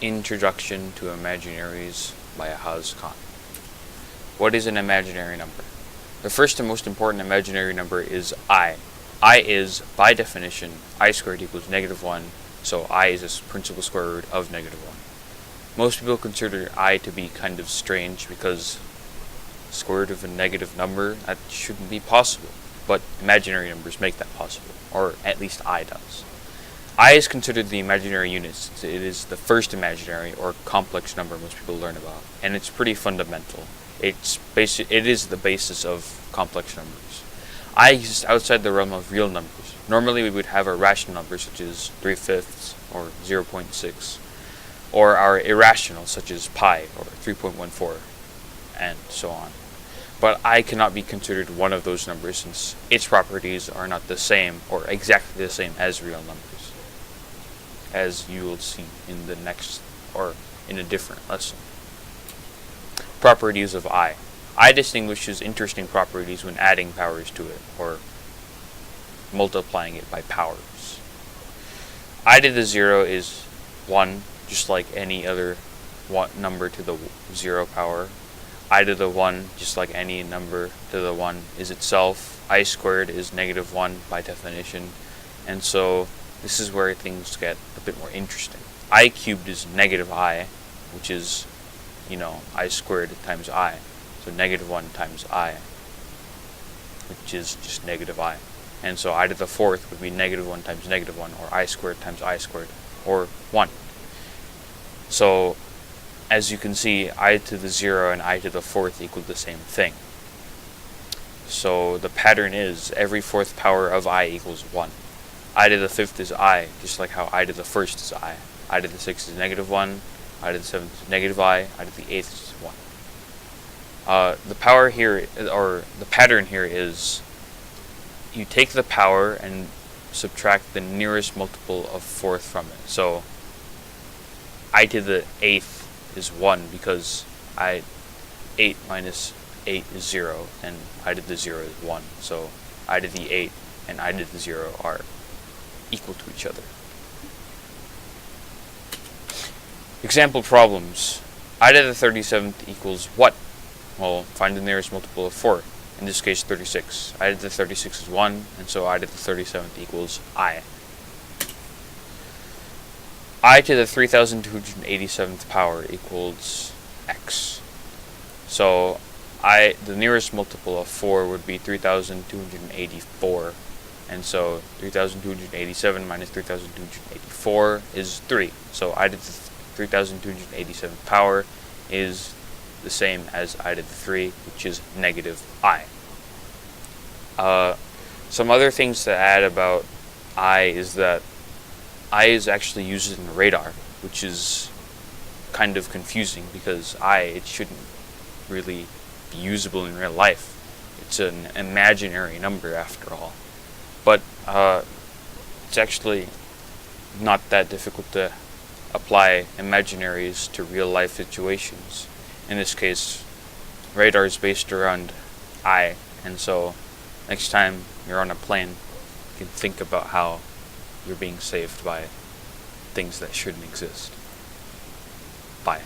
Introduction to Imaginaries by Ahazz. What is an imaginary number? The first and most important imaginary number is I. I is, by definition, I squared equals -1, so I is a principal square root of -1. Most people consider I to be kind of strange because square root of a negative number, that shouldn't be possible. But imaginary numbers make that possible, or at least I does. I is considered the imaginary unit since it is the first imaginary or complex number most people learn about, and it's pretty fundamental. It is the basis of complex numbers. I exists outside the realm of real numbers. Normally we would have a rational number such as 3/5 or 0.6, or our irrational such as pi or 3.14, and so on. But I cannot be considered one of those numbers since its properties are not the same or exactly the same as real numbers, as you will see in the next or in a different lesson. Properties of I. I distinguishes interesting properties when adding powers to it or multiplying it by powers. I to the 0 is 1, just like any other number to the 0 power. I to the 1, just like any number to the 1, is itself. I squared is -1 by definition, and so this is where things get a bit more interesting. I cubed is -I, which is, I squared times I, so -1 times I, which is just -I, and so I to the 4th would be -1 times -1, or I squared times I squared, or 1. So as you can see, I to the 0 and I to the 4th equal the same thing. So the pattern is every 4th power of I equals 1. I to the 5th is I, just like how I to the 1st is I. I to the 6th is -1, I to the 7th is -I to the 8th is 1. The power here, or the pattern here is, you take the power and subtract the nearest multiple of 4th from it. So I to the 8th is 1 because 8 minus 8 is 0, and I to the 0 is 1. So I to the 8 and I to the 0 are equal to each other. Example problems. I to the 37th equals what? Well, find the nearest multiple of 4. In this case, 36. I to the 36 is 1, and so I to the 37th equals I. I to the 3287th power equals x. So the nearest multiple of 4 would be 3284, and so 3287 minus 3284 is 3. So I to the 3287th power is the same as I to the 3, which is -I. Some other things to add about I is that I is actually used in radar, which is kind of confusing because it shouldn't really be usable in real life. It's an imaginary number after all. But it's actually not that difficult to apply imaginaries to real life situations. In this case, radar is based around I, and so next time you're on a plane, you can think about how you're being saved by things that shouldn't exist. Bye.